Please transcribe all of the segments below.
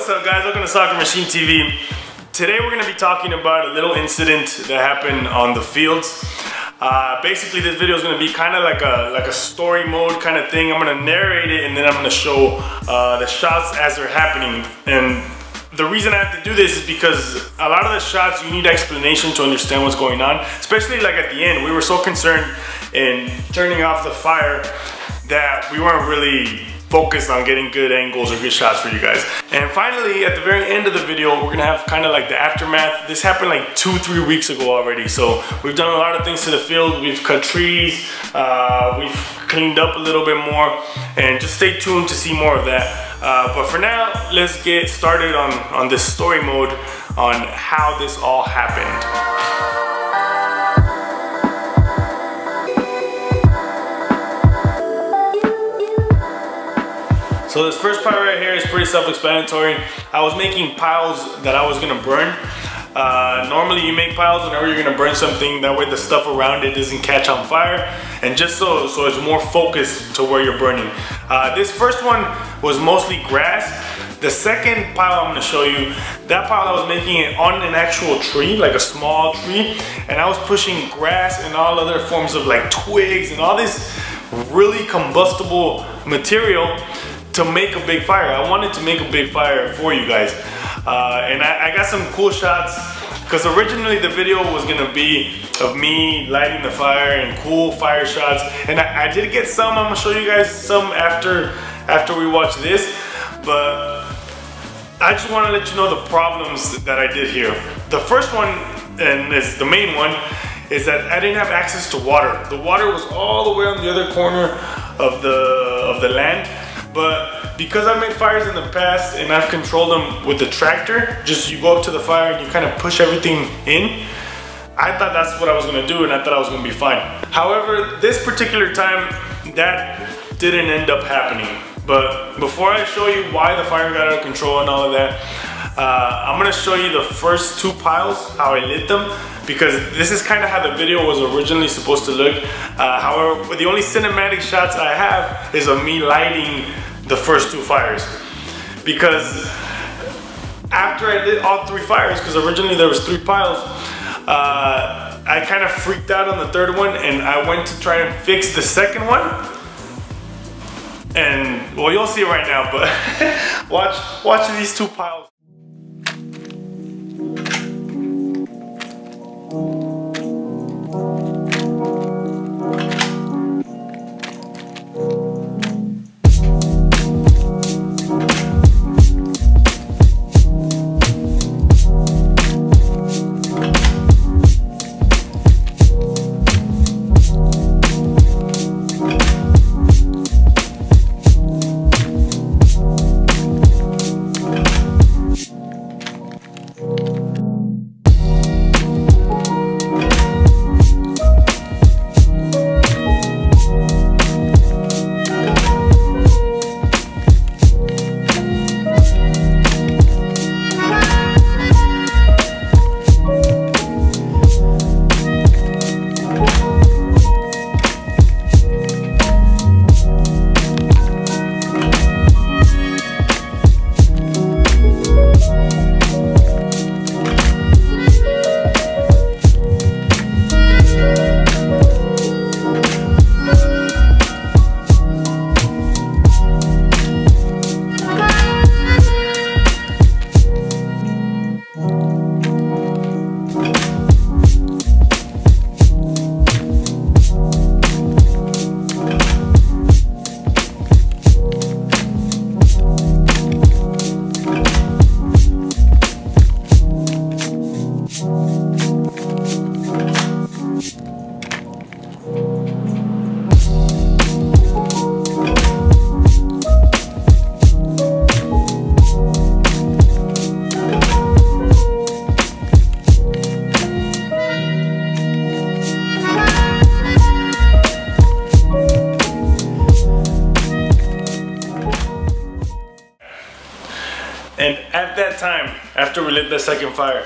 What's up guys, welcome to Soccer Machine TV. Today we're going to be talking about a little incident that happened on the fields. Basically this video is going to be kind of like a story mode kind of thing. I'm going to narrate it and then I'm going to show the shots as they're happening. And the reason I have to do this is because a lot of the shots you need explanation to understand what's going on. Especially like at the end, we were so concerned in turning off the fire that we weren't really focused on getting good angles or good shots for you guys. And finally, at the very end of the video, we're gonna have kind of like the aftermath. This happened like 2-3 weeks ago already. So we've done a lot of things to the field. We've cut trees, we've cleaned up a little bit more, and just stay tuned to see more of that. But for now, let's get started on this story mode on how this all happened. So this first part right here is pretty self-explanatory. I was making piles that I was gonna burn. Normally you make piles whenever you're gonna burn something, that way the stuff around it doesn't catch on fire, and just so it's more focused to where you're burning. This first one was mostly grass. The second pile I'm gonna show you, that pile I was making it on an actual tree, like a small tree, and I was pushing grass and all other forms of like twigs and all this really combustible material to make a big fire. I wanted to make a big fire for you guys. And I got some cool shots, because originally the video was gonna be of me lighting the fire and cool fire shots. And I did get some. I'm gonna show you guys some after we watch this. But I just wanna let you know the problems that I did here. The first one, and it's the main one, is that I didn't have access to water. The water was all the way on the other corner of the land. But because I've made fires in the past and I've controlled them with the tractor, just you go up to the fire and you kind of push everything in, I thought that's what I was gonna do and I thought I was gonna be fine. However, this particular time, that didn't end up happening. But before I show you why the fire got out of control and all of that, I'm gonna show you the first 2 piles, how I lit them, because this is kind of how the video was originally supposed to look. However, the only cinematic shots I have is of me lighting the first 2 fires. Because after I lit all 3 fires, because originally there was 3 piles, I kind of freaked out on the 3rd one and I went to try and fix the 2nd one. And well, you'll see it right now, but watch these 2 piles. And at that time, after we lit the second fire,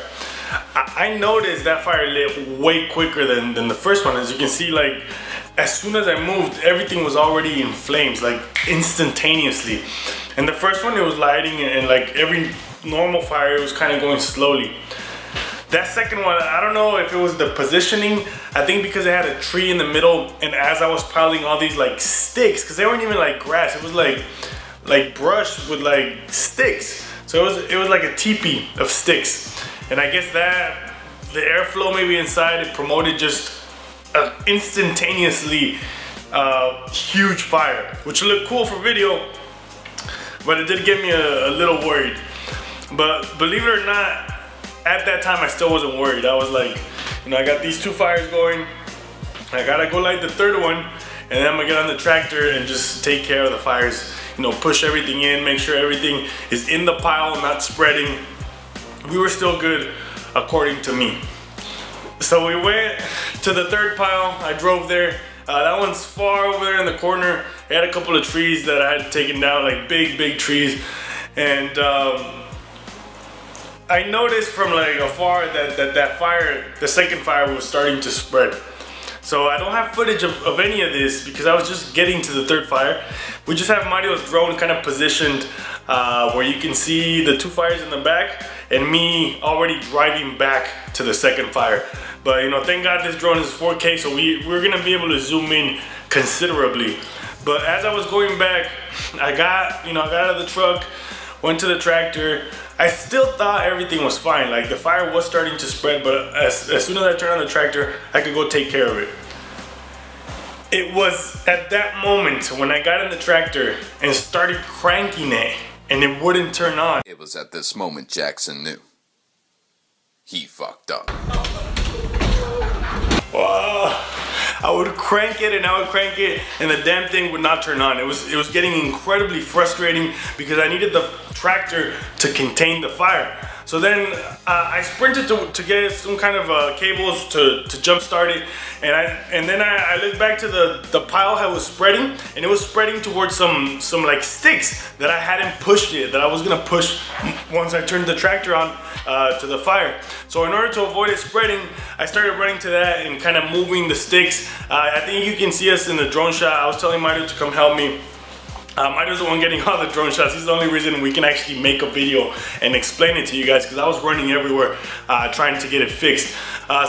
I noticed that fire lit way quicker than the first one. As you can see, like, as soon as I moved, everything was already in flames, like instantaneously. And the first one, it was lighting, and like every normal fire, it was kind of going slowly. That second one, I don't know if it was the positioning. I think because it had a tree in the middle, and as I was piling all these like sticks, because they weren't even like grass, it was like brush with like sticks. So it was like a teepee of sticks. And I guess that the airflow maybe inside, it promoted just instantaneously huge fire, which looked cool for video, but it did get me a little worried. But believe it or not, at that time I still wasn't worried. I was like, you know, I got these 2 fires going, I gotta go light the 3rd one, and then I'm gonna get on the tractor and just take care of the fires. You know, push everything in, make sure everything is in the pile, not spreading. We were still good, according to me. So we went to the 3rd pile. I drove there. That one's far over there in the corner. It had a couple of trees that I had taken down, like big trees. And I noticed from like afar that fire, the second fire, was starting to spread. So I don't have footage of any of this because I was just getting to the 3rd fire. We just have Mario's drone kind of positioned where you can see the 2 fires in the back and me already driving back to the 2nd fire. But you know, thank God this drone is 4K, so we're gonna be able to zoom in considerably. But as I was going back, I got out of the truck, went to the tractor. I still thought everything was fine. Like the fire was starting to spread, but as soon as I turned on the tractor, I could go take care of it. It was at that moment when I got in the tractor and started cranking it and it wouldn't turn on. It was at this moment Jackson knew. He fucked up. I would crank it and I would crank it and the damn thing would not turn on. It was getting incredibly frustrating because I needed the tractor to contain the fire. So then I sprinted to get some kind of cables to jump start it, and then I looked back to the pile that was spreading, and it was spreading towards some like sticks that I hadn't pushed yet, that I was gonna push once I turned the tractor on to the fire. So in order to avoid it spreading, I started running to that and kind of moving the sticks. I think you can see us in the drone shot. I was telling Mario to come help me. Mario's the one getting all the drone shots. He's the only reason we can actually make a video and explain it to you guys, because I was running everywhere trying to get it fixed.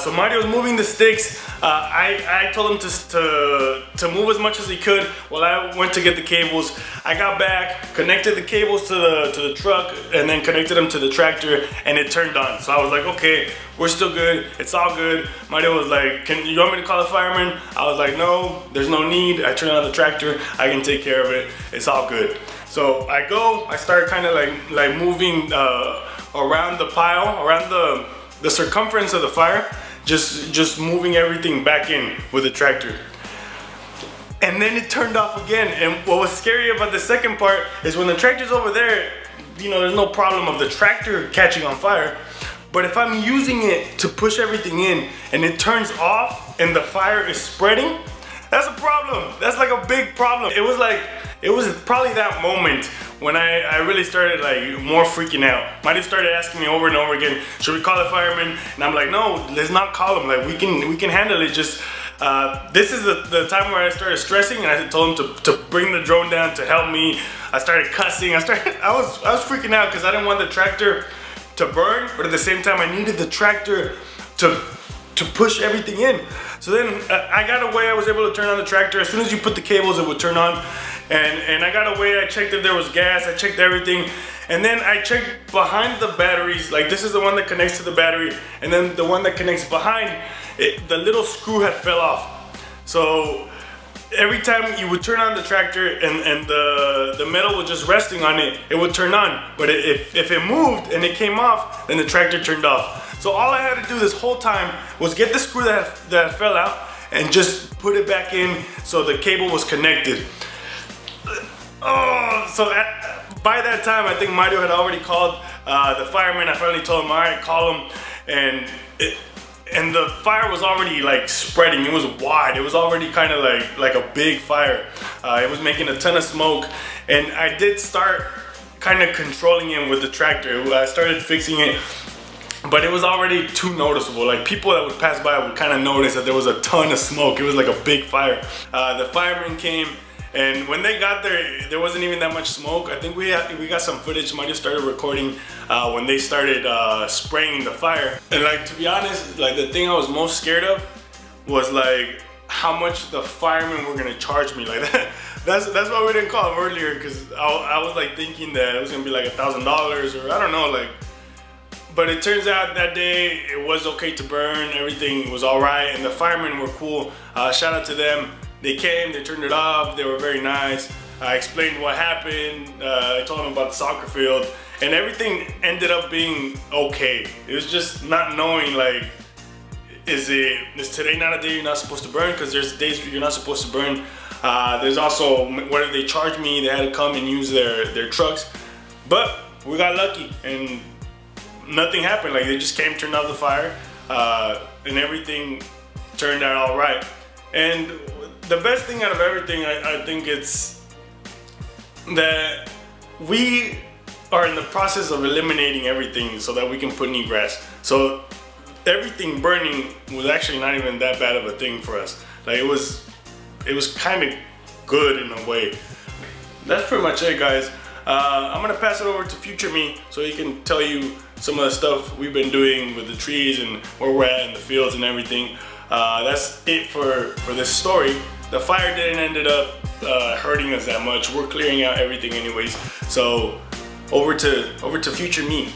So Mario was moving the sticks. I told him to move as much as he could while I went to get the cables. I got back, connected the cables to the truck, and then connected them to the tractor, and it turned on. So I was like, okay, we're still good. It's all good. Mario was like, you want me to call the fireman? I was like, no, there's no need. I turned on the tractor. I can take care of it. It's all good. So I start kind of like moving around the pile, around the circumference of the fire, just moving everything back in with the tractor. And then it turned off again. And what was scary about the second part is when the tractor's over there, you know, there's no problem of the tractor catching on fire. But if I'm using it to push everything in and it turns off and the fire is spreading, that's a problem. That's like a big problem. It was probably that moment when I really started like more freaking out. Marty started asking me over and over again, should we call the fireman? And I'm like, no, let's not call him. Like we can handle it. Just this is the time where I started stressing, and I told him to bring the drone down to help me. I started cussing. I was freaking out because I didn't want the tractor to burn, but at the same time I needed the tractor to push everything in. So then I got away. I was able to turn on the tractor. As soon as you put the cables, it would turn on. And I got away. I checked if there was gas. I checked everything. And then I checked behind the batteries. Like this is the one that connects to the battery. And then the one that connects behind, the little screw had fell off. So every time you would turn on the tractor and the metal was just resting on it, it would turn on. But if it moved and it came off, then the tractor turned off. So all I had to do this whole time was get the screw that fell out and just put it back in so the cable was connected. Oh, so by that time, I think Mario had already called the fireman. I finally told him, all right, call him. And the fire was already like spreading. It was wide. It was already kind of like a big fire. It was making a ton of smoke. And I did start kind of controlling it with the tractor. I started fixing it, but it was already too noticeable. Like people that would pass by would kind of notice that there was a ton of smoke. It was like a big fire. The fireman came, And when they got there, there wasn't even that much smoke. I think we got some footage. Might have started recording when they started spraying the fire. And like, to be honest, like the thing I was most scared of was like how much the firemen were gonna charge me. Like that. That's why we didn't call them earlier, because I was like thinking that it was gonna be like $1,000 or I don't know, like. But it turns out that day it was okay to burn. Everything was all right, and the firemen were cool. Shout out to them. They came, they turned it off. They were very nice. I explained what happened. I told them about the soccer field, and everything ended up being okay. It was just not knowing, like, is today not a day you're not supposed to burn? Because there's days where you're not supposed to burn. There's also whether they charged me, they had to come and use their trucks. But we got lucky and nothing happened. Like, they just came, turned off the fire, and everything turned out all right. And the best thing out of everything, I think it's that we are in the process of eliminating everything so that we can put new grass. So everything burning was actually not even that bad of a thing for us. Like, it was kind of good in a way. That's pretty much it, guys. I'm gonna pass it over to future me so he can tell you some of the stuff we've been doing with the trees and where we're at in the fields and everything. That's it for this story. The fire didn't end up hurting us that much. We're clearing out everything anyways. So over to future me.